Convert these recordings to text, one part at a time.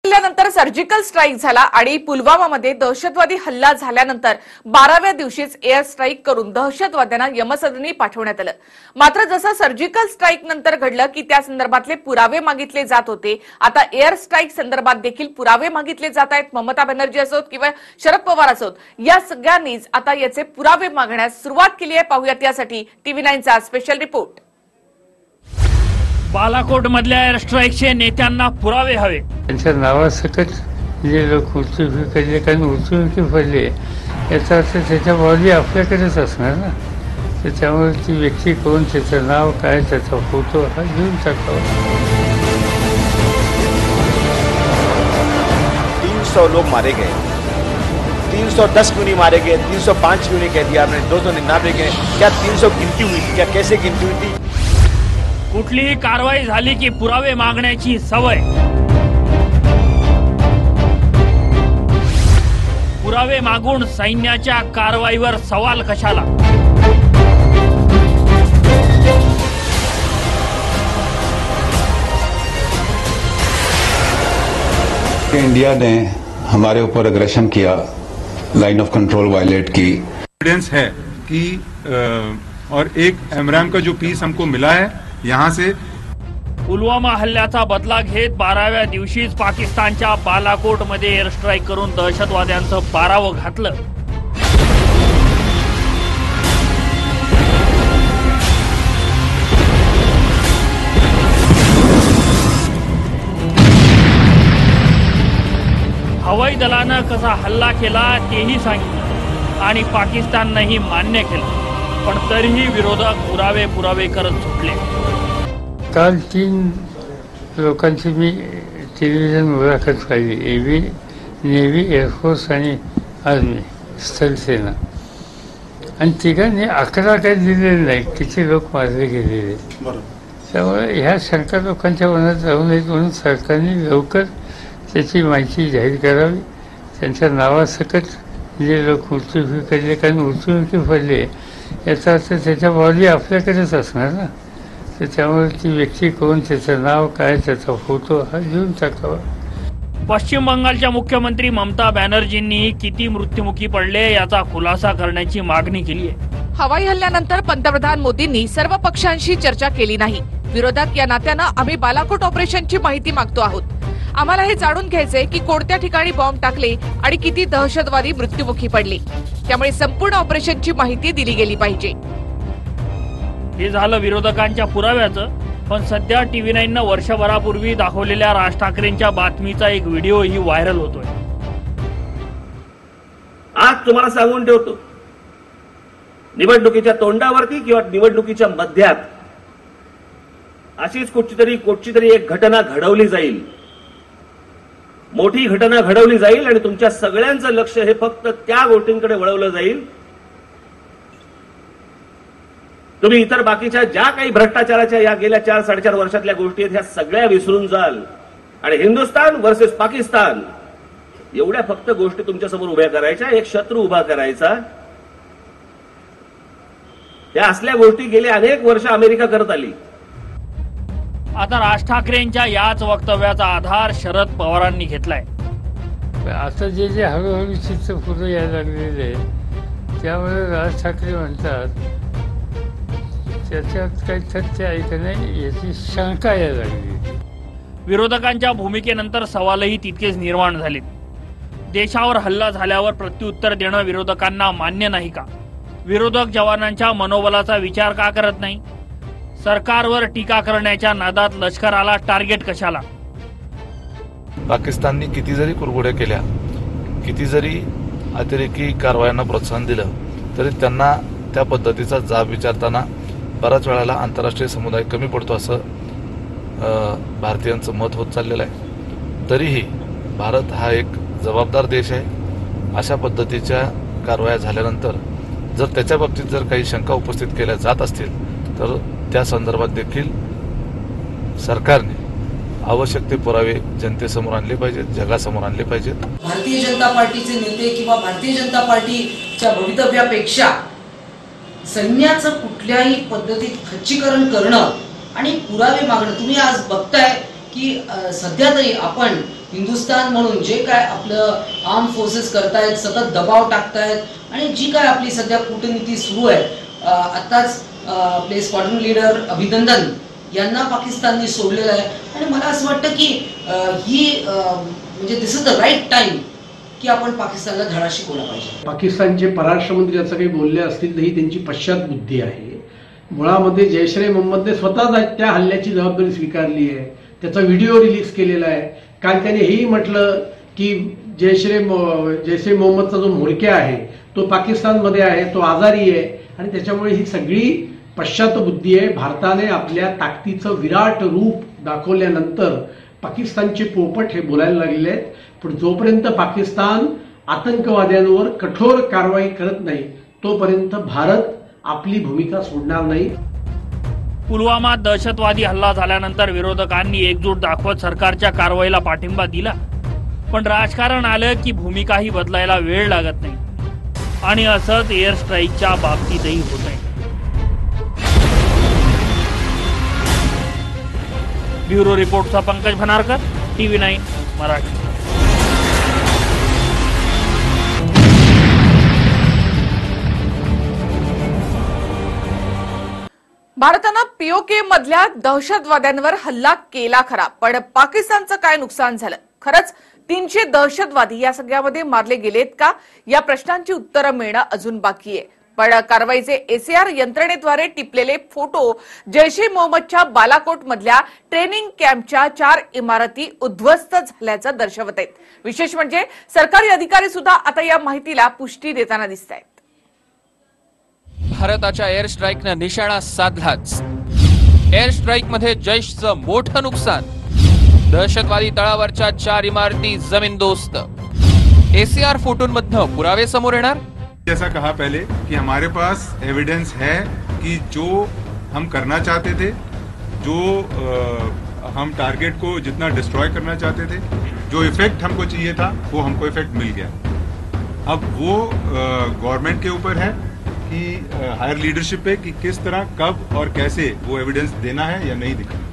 हल्ल्यानंतर surgical strike झाला आणि पुलवामामध्ये दहशतवादी हल्ला झाल्यानंतर 12व्या दिवशीच एअर स्ट्राईक करून दहशतवाद्यांना यमसदनी पाठवण्यात आलं। मात्र जसं सर्जिकल स्ट्राईक नंतर घडलं की त्या संदर्भातले पुरावे मागितले जात होते, आता एअर स्ट्राईक संदर्भात देखील पुरावे मागितले जात आहेत। ममता बॅनर्जी असोत किंवा शरद पवार असोत, या सगळ्यांनीच आता याचे पुरावे मागण्यास सुरुवात केली आहे। पाहूयात यासाठी TV9 चा स्पेशल रिपोर्ट। बालाकोट मधल्या एअर स्ट्राईकचे नेत्यांना पुरावे हवे। त्यांच्या नावासकट जे लोक उचलून कारण उचलून पडले याचा अर्थ त्याच्या बॉडी आपल्याकडेच असणार ना, त्याच्यामुळे ती व्यक्ती कोण, त्याचं नाव काय, त्याचा फोटो हा घेऊन टाकावा। 300 लोग मारे गए, 310 क्यों नहीं मारे गए, 305 क्यों नहीं कह दिया आपने, 299 गए, क्या 300 गिनती हुई थी, क्या कैसे गिनती हुई थी? कुठलीही कारवाई झाली की पुरावे मागण्याची सवय। पुरावे मागून सैन्याच्या कारवाईवर सवाल कशाला? इंडिया ने हमारे ऊपर अग्रेशन किया, लाइन ऑफ कंट्रोल वायलेट की। एविडेंस है कि और एक एमराम का जो पीस हमको मिला है यहाँ से। पुलवामा हल्ल्याचा बदला घेत 12व्या दिवशीच पाकिस्तानच्या बालाकोट मध्ये एअर स्ट्राईक करून दहशतवाद्यांचं पारावं घातलं। हवाई दलानं कसा हल्ला केला तेही सांगितलं आणि पाकिस्ताननंही मान्य केलं, पण तरीही विरोधक पुरावे करत सुटले। काल 3 लोकांची मी टेलिव्हिजन मुलाखत पाहिली, नेव्ही, एअरफोर्स आणि आर्मी, स्थलसेना, आणि तिघांनी 11 काही दिलेले नाही, किती लोक मारले गेलेले। त्यामुळे ह्या शंका लोकांच्या मनात राहू नयेत म्हणून सरकारने लवकर त्याची माहिती जाहीर करावी। त्यांच्या नावासकट जे लोक मृत्यू पडले कारण मृत्यू पडले याचा अर्थ त्याच्या बॉडी आपल्याकडेच असणार ना, त्याच्यामुळे ती व्यक्ती कोण, त्याचं नाव काय, त्याचा फोटो हा घेऊन टाकावा। पश्चिम बंगालच्या मुख्यमंत्री ममता बॅनर्जींनी किती मृत्युमुखी पडले याचा खुलासा करण्याची मागणी केली आहे। हवाई हल्ल्यानंतर पंतप्रधान मोदींनी सर्व पक्षांशी चर्चा केली नाही। विरोधात या नात्यानं आम्ही बालाकोट ऑपरेशनची माहिती मागतो आहोत। आम्हाला हे जाणून घ्यायचंय की कोणत्या ठिकाणी बॉम्ब टाकले आणि किती दहशतवादी मृत्युमुखी पडले, त्यामुळे संपूर्ण ऑपरेशनची माहिती दिली गेली पाहिजे। हे झालं विरोधकांच्या पुराव्याचं, पण सध्या TV9 नं वर्षभरापूर्वी दाखवलेल्या राज ठाकरेंच्या बातमीचा एक व्हिडिओही व्हायरल होतोय। आज तुम्हाला सांगून ठेवतो, निवडणुकीच्या तोंडावरती किंवा निवडणुकीच्या मध्यात अशीच कुठची तरी एक घटना घडवली जाईल, मोठी घटना घडवली जाईल आणि तुमच्या सगळ्यांचं लक्ष हे फक्त त्या गोष्टींकडे वळवलं जाईल। तुम्ही इतर बाकीच्या ज्या काही भ्रष्टाचाराच्या या गेल्या 4-4.5 वर्षातल्या गोष्टी आहेत ह्या सगळ्या विसरून जाल आणि हिंदुस्थान वर्सेस पाकिस्तान एवढ्या फक्त गोष्टी तुमच्या समोर उभ्या करायच्या, एक शत्रू उभा करायचा। त्या असल्या गोष्टी गेले अनेक वर्ष अमेरिका करत आली। आता राज ठाकरेंच्या याच वक्तव्याचा आधार शरद पवारांनी घेतलाय। आता जे हळूहळू चित्र पुढे यायला लागलेले त्यामुळे राज ठाकरे म्हणतात त्याच्यात काही तथ्य आहे का नाही याची शंका यायला लागली। विरोधकांच्या भूमिकेनंतर सवालही तितकेच निर्माण झाले। देशावर हल्ला झाल्यावर प्रत्युत्तर देणं विरोधकांना मान्य नाही का? विरोधक जवानांच्या मनोबलाचा विचार का करत नाही? सरकारवर टीका करण्याच्या नादात लष्कराला टार्गेट कशाला? पाकिस्तानने किती जरी कुरघोड्या केल्या, किती जरी अतिरेकी कारवायांना प्रोत्साहन दिलं, तरी त्यांना त्या पद्धतीचा जाब विचारताना बऱ्याच वेळेला आंतरराष्ट्रीय समुदाय कमी पडतो असं भारतीयांचं मत होत चाललेलं आहे। तरीही भारत हा एक जबाबदार देश आहे। अशा पद्धतीच्या कारवाया झाल्यानंतर जर त्याच्या बाबतीत जर काही शंका उपस्थित केल्या जात असतील तर त्या संदर्भात देखील सरकारने आवश्यक ते पुरावे जनतेसमोर आणले पाहिजेत, जगासमोर आणले पाहिजेत। भारतीय जनता पार्टीचे नेते किंवा भारतीय जनता पार्टीच्या भवितव्यापेक्षा सैन्याचं कुठल्याही पद्धतीत खच्चीकरण करणं आणि पुरावे मागणं, तुम्ही आज बघताय की सध्या तरी आपण हिंदुस्थान म्हणून जे काय आपलं आर्म फोर्सेस करतायत, सतत दबाव टाकतायत आणि जी काय आपली सध्या कूटनीती सुरू आहे, आताच आपले स्क्वॉड्रन लीडर अभिनंदन यांना पाकिस्तानने सोडलेलं आहे आणि मला असं वाटतं की ही म्हणजे दिस इज द राईट टाइम की आपण पाकिस्तानला धडा शिकवला पाहिजे. पाकिस्तानचे परराष्ट्र मंत्री असं काही बोलले असतील तर ही त्यांची पश्चात बुद्धी आहे. मुळामध्ये जैश ए मोहम्मदने स्वतः त्या हल्ल्याची जबाबदारी स्वीकारली आहे, त्याचा व्हिडिओ रिलीज केलेला आहे. कारण त्याने हेही म्हटलं की जैश ए मोहम्मदचा जो म्होरक्या आहे तो पाकिस्तानमध्ये आहे, तो आजारी आहे आणि त्याच्यामुळे ही सगळी पश्चात बुद्धी आहे. भारताने आपल्या ताकदीचं विराट रूप दाखवल्यानंतर पाकिस्तानचे पोपट हे बोलायला लागलेले आहेत. पण जोपर्यंत पाकिस्तान आतंकवाद्यांवर कठोर कारवाई करत नाही तोपर्यंत भारत आपली भूमिका सोडणार नाही. पुलवामा दहशतवादी हल्ला झाल्यानंतर विरोधकांनी एकजूट दाखवत सरकारच्या कारवाईला पाठिंबा दिला, पण राजकारण आलं की भूमिकाही बदलायला वेळ लागत नाही आणि असंच एअर स्ट्राईकच्या बाबतीतही होत आहे. ब्युरो रिपोर्टचा पंकज भनारकर, TV9 मराठी. भारतानं POK मधल्या दहशतवाद्यांवर हल्ला केला खरा, पण पाकिस्तानचं काय नुकसान झालं? खरंच 300 दहशतवादी या सगळ्यामध्ये मारले गेलेत का? या प्रश्नांची उत्तरं मिळणं अजून बाकी आहे. पण कारवाईचे ACR यंत्रणेद्वारे टिपलेले फोटो जैश ए मोहम्मदच्या बालाकोट मधल्या ट्रेनिंग कॅम्पच्या 4 इमारती उद्ध्वस्त झाल्याचं दर्शवत आहेत. विशेष म्हणजे सरकारी अधिकारी सुद्धा आता या माहितीला पुष्टी देताना दिसत आहेत. भारताच्या एअर स्ट्राईकनं निशाणा साधलाच. एअर स्ट्राईक मध्ये जैशचं मोठं नुकसान. दहशतवादी तळावरच्या 4 इमारती जमीनदोस्त. ACR फोटोंमधनं पुरावे समोर येणार. जैसा कहा पहले कि हमारे पास एविडेंस है कि जो हम करना चाहते थे, जो हम टारगेट को जितना डिस्ट्रॉय करना चाहते थे, जो इफेक्ट हमको चाहिए था वो हमको इफेक्ट मिल गया. अब वो गवर्नमेंट के ऊपर है कि हायर लीडरशिप पे कि किस तरह, कब और कैसे वो एविडेंस देना है या नहीं दिखाना.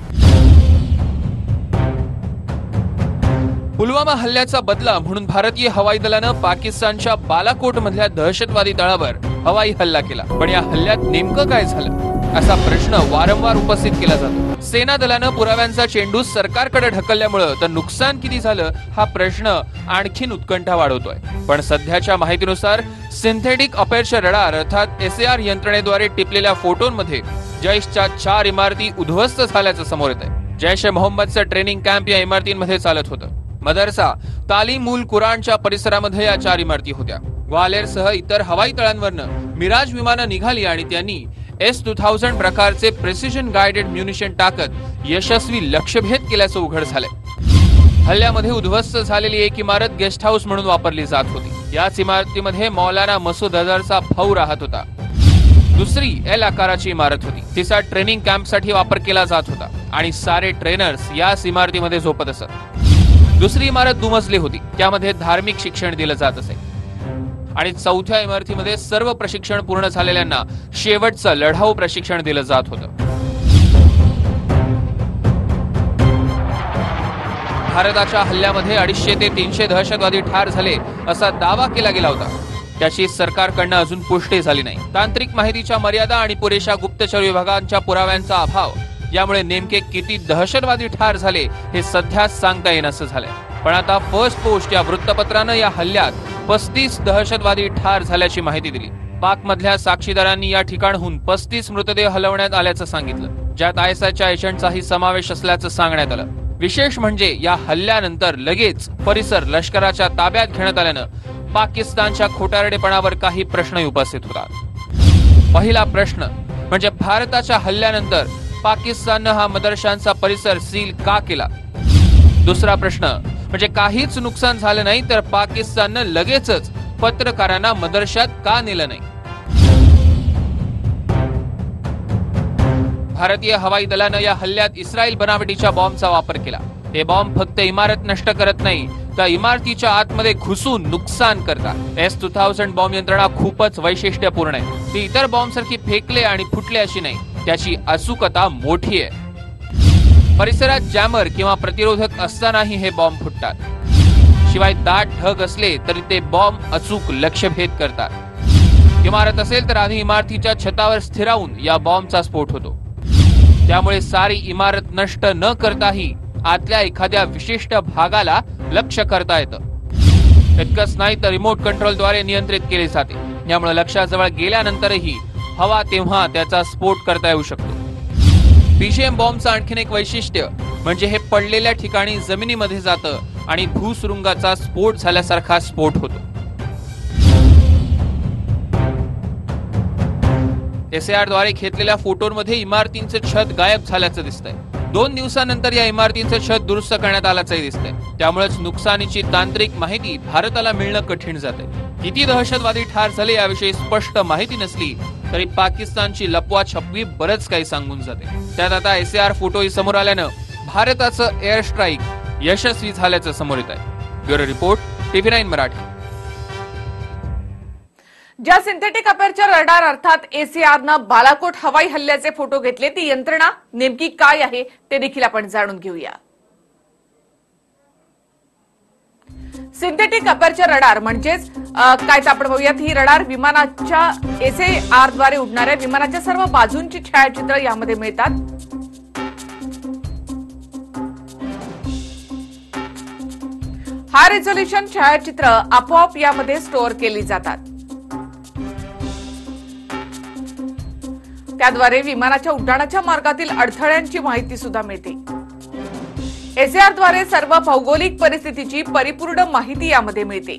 पुलवामा हल्ल्याचा बदला म्हणून भारतीय हवाई दलानं पाकिस्तानच्या बालाकोट मधल्या दहशतवादी तळावर हवाई हल्ला केला. पण या हल्ल्यात नेमकं काय झालं असा प्रश्न वारंवार उपस्थित केला जातो. सेना दलानं पुराव्यांचा चेंडू सरकारकडे ढकलल्यामुळे तर नुकसान किती झालं हा प्रश्न आणखीन उत्कंठा वाढवतोय. पण सध्याच्या माहितीनुसार सिंथेटिक अपेर्चर रडार अर्थात ACR यंत्रणेद्वारे टिपलेल्या फोटोंमध्ये जैशच्या 4 इमारती उद्ध्वस्त झाल्याचं समोर येत आहे. जैश ए मोहम्मदचं ट्रेनिंग कॅम्प या इमारतींमध्ये चालत होतं. मदरसा, तालीम उल कुराणच्या परिसरामध्ये या 4 इमारती होत्या. ग्वालेरसह इतर हवाई तळांवरनं मिराज विमानं निघाली आणि त्यांनी S-2000 प्रकारचे प्रिसिजन गाइडेड म्युनिशन टाकत यशस्वी लक्ष्यभेद केल्याचं उघड झालंय. हल्ल्यामध्ये उद्ध्वस्त झालेली एक इमारत गेस्ट हाऊस म्हणून वापरली जात होती. याच इमारतीमध्ये मौलाना मसूद अझहरचा भाऊ राहत होता. दुसरी L आकाराची इमारत होती. तिचा ट्रेनिंग कॅम्पसाठी वापर केला जात होता आणि सारे ट्रेनर्स याच इमारतीमध्ये झोपत असत. दुसरी इमारत दुमजली होती, त्यामध्ये धार्मिक शिक्षण दिलं जात असे. आणि चौथ्या इमारतीमध्ये सर्व प्रशिक्षण पूर्ण झालेल्यांना शेवटचं लढाऊ प्रशिक्षण दिलं जात होतं. भारताच्या हल्ल्यामध्ये 250 ते 300 दहशतवादी ठार झाले असा दावा केला गेला होता. त्याची सरकारकडनं अजून पुष्टी झाली नाही. तांत्रिक माहितीच्या मर्यादा आणि पुरेशा गुप्तचर विभागांच्या पुराव्यांचा अभाव यामुळे नेमके किती दहशतवादी ठार झाले हे सध्या सांगता येण्याचं झालंय. पण आता फर्स्ट पोस्ट या वृत्तपत्रानं या हल्ल्यात 35 दहशतवादी ठार झाल्याची माहिती दिली. पाकमधल्या साक्षीदारांनी या ठिकाणहून 35 मृतदेह हलवण्यात आल्याचं सांगितलं, ज्यात ISIच्या एजंटचाही समावेश असल्याचं सांगण्यात आलं. विशेष म्हणजे या हल्ल्यानंतर लगेच परिसर लष्कराच्या ताब्यात घेण्यात आल्यानं पाकिस्तानच्या खोटारडेपणावर काही प्रश्न उपस्थित होतात. पहिला प्रश्न म्हणजे भारताच्या हल्ल्यानंतर पाकिस्ताननं हा मदरशांचा परिसर सील का केला. दुसरा प्रश्न म्हणजे काहीच नुकसान झालं नाही तर पाकिस्ताननं लगेचच पत्रकारांना मदरशात का नेलं नाही. भारतीय हवाई दलानं या हल्ल्यात इस्रायल बनावटीच्या बॉम्बचा वापर केला. हे बॉम्ब फक्त इमारत नष्ट करत नाही तर इमारतीच्या आतमध्ये घुसून नुकसान करतात. S-2000 बॉम्ब यंत्रणा खूपच वैशिष्ट्यपूर्ण आहे. ती इतर बॉम्ब सारखी फेकले आणि फुटले अशी नाही, त्याची अचूकता मोठी आहे. परिसरात जॅमर किंवा प्रतिरोधक असतानाही हे बॉम्ब फुटतात. शिवाय दाट ढग असले तरी ते बॉम्ब अचूक लक्ष्यभेद करतात. इमारत असेल तर आधी इमारतीच्या छतावर स्थिरावून या बॉम्बचा स्फोट होतो. त्यामुळे सारी इमारत नष्ट न करताही आतल्या एखाद्या विशिष्ट भागाला लक्ष्य करता येतं. इतकंच नाही तर रिमोट कंट्रोलद्वारे नियंत्रित केले जाते. यामुळे लक्ष्याजवळ गेल्यानंतरही हवा तेव्हा त्याचा स्फोट करता येऊ शकतो. पीजीएम बॉम्बचं आणखीन एक वैशिष्ट्य म्हणजे हे पडलेल्या ठिकाणी जमिनीमध्ये जातं आणि भूसुरुंगाचा स्फोट झाल्यासारखा स्फोट होतो. SAR द्वारे घेतलेल्या फोटोंमध्ये इमारतींचं छत गायब झाल्याचं दिसतंय. 2 दिवसानंतर या इमारतींचं छत दुरुस्त करण्यात आल्याचंही दिसतंय. त्यामुळेच नुकसानीची तांत्रिक माहिती भारताला मिळणं कठीण जातंय. किती दहशतवादी ठार झाले याविषयी स्पष्ट माहिती नसली तरी पाकिस्तानची लपवाछपवी बरंच काही सांगून जाते. त्यात आता SAR फोटोही समोर आल्यानं भारताचं एअर स्ट्राईक यशस्वी झाल्याचं समोर येत आहे. Bureau report, TV9 Marathi. ज्या सिंथेटिक अपर्चर रडार अर्थात ACRनं बालाकोट हवाई हल्ल्याचे फोटो घेतले ती यंत्रणा नेमकी काय आहे ते देखील आपण जाणून घेऊया. सिंथेटिक अपर्चर रडार म्हणजेच काय तर आपण बघूयात. ही रडार विमानाच्या SAR द्वारे उडणाऱ्या विमानाच्या सर्व बाजूंची छायाचित्र यामध्ये मिळतात. हाय रेझोल्युशन छायाचित्र आपोआप यामध्ये स्टोअर केली जातात. त्याद्वारे विमानाच्या उड्डाणाच्या मार्गातील अडथळ्यांची माहिती सुद्धा मिळते. SAR द्वारे सर्व भौगोलिक परिस्थितीची परिपूर्ण माहिती यामध्ये मिळते.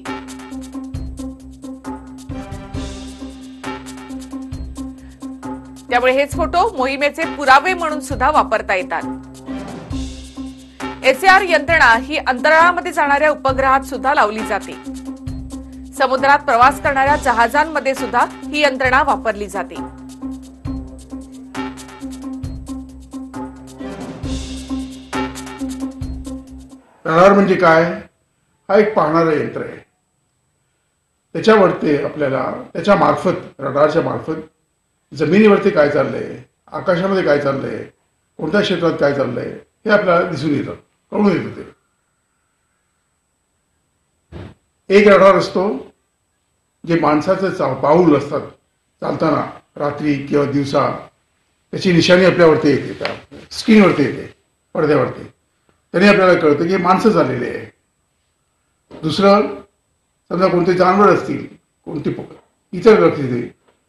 त्यामुळे हेच फोटो मोहिमेचे पुरावे म्हणून सुद्धा वापरता येतात. SAR यंत्रणा ही अंतराळामध्ये जाणाऱ्या उपग्रहात सुद्धा लावली जाते. समुद्रात प्रवास करणाऱ्या जहाजांमध्ये सुद्धा ही यंत्रणा वापरली जाते. रडार म्हणजे काय? हा एक पाहणारं यंत्र आहे. त्याच्यावरती आपल्याला त्याच्या मार्फत, रडारच्या मार्फत जमिनीवरती काय चाललंय, आकाशामध्ये काय चाललंय, कोणत्या क्षेत्रात काय चाललंय हे आपल्याला दिसून येतं, कळून येतं. ते एक रडार असतो जे माणसाचं पाऊल असतात चालताना रात्री किंवा दिवसा त्याची निशाणी आपल्यावरती येते, त्या स्क्रीनवरती येते, पडद्यावरती. त्याने आपल्याला कळतं की माणसं चाललेली आहे. दुसरं, समजा कोणते जानवर असतील, कोणती इतर व्यक्ती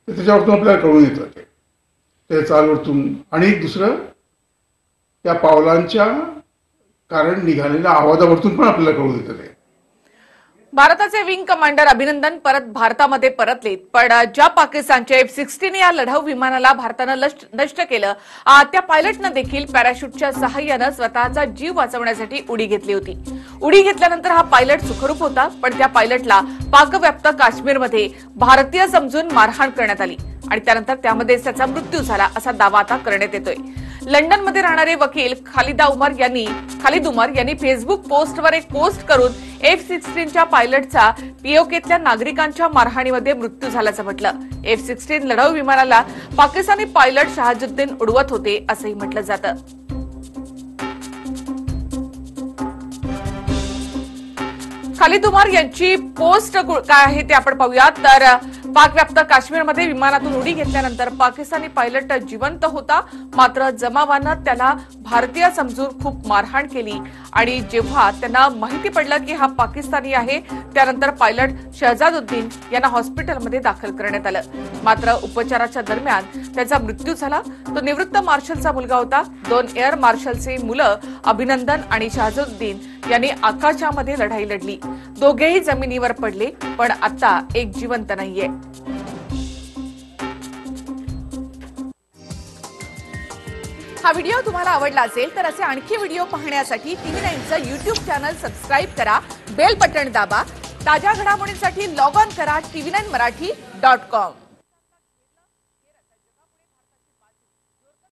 तर त्याच्यावरतून आपल्याला कळून येतं ते त्या चालवरतून. आणि दुसरं, त्या पावलांच्या कारण निघालेल्या आवाजावरतून पण आपल्याला कळून येतं ते. भारताचे विंग कमांडर अभिनंदन परत भारतामध्ये परतलेत. पण ज्या पाकिस्तानच्या F-16 या लढाऊ विमानाला भारतानं नष्ट केलं त्या पायलटनं देखील पॅराशूटच्या सहाय्यानं स्वतःचा जीव वाचवण्यासाठी उडी घेतली होती. उडी घेतल्यानंतर हा पायलट सुखरूप होता. पण त्या पायलटला पाकव्याप्त काश्मीरमध्ये भारतीय समजून मारहाण करण्यात आली आणि त्यानंतर त्यामध्येच त्याचा मृत्यू झाला असा दावा आता करण्यात येतोय. लंडनमध्ये राहणारे वकील खालिद उमर यांनी फेसबुक पोस्टवर एक पोस्ट करून F-16च्या पायलटचा POKतल्या नागरिकांच्या मारहाणीमध्ये मृत्यू झाल्याचं म्हटलं. F-16 लढाऊ विमानाला पाकिस्तानी पायलट शहाजुद्दीन उडवत होते असंही म्हटलं जातं. खालिद उमर यांची पोस्ट काय आहे ते आपण पाहूयात. तर पाकव्याप्त काश्मीरमध्ये विमानातून उडी घेतल्यानंतर पाकिस्तानी पायलट जिवंत होता. मात्र जमावानं त्याला भारतीय समजून खूप मारहाण केली आणि जेव्हा त्यांना माहिती पडलं की हा पाकिस्तानी आहे त्यानंतर पायलट शहजादुद्दीन यांना हॉस्पिटलमध्ये दाखल करण्यात आलं. मात्र उपचाराच्या दरम्यान त्याचा मृत्यू झाला. तो निवृत्त मार्शलचा मुलगा होता. 2 एअर मार्शलचे मुलं अभिनंदन आणि शहजादुद्दीन यांनी आकाशामध्ये लढाई लढली. दोघेही जमिनीवर पडले पण आता एक जिवंत नाहीये. हा व्हिडिओ तुम्हाला आवडला असेल तर असे आणखी व्हिडिओ पाहण्यासाठी TV9चं YouTube चॅनल सबस्क्राईब करा, बेल बटन दाबा. ताज्या घडामोडींसाठी लॉग ऑन करा TV9marathi.com.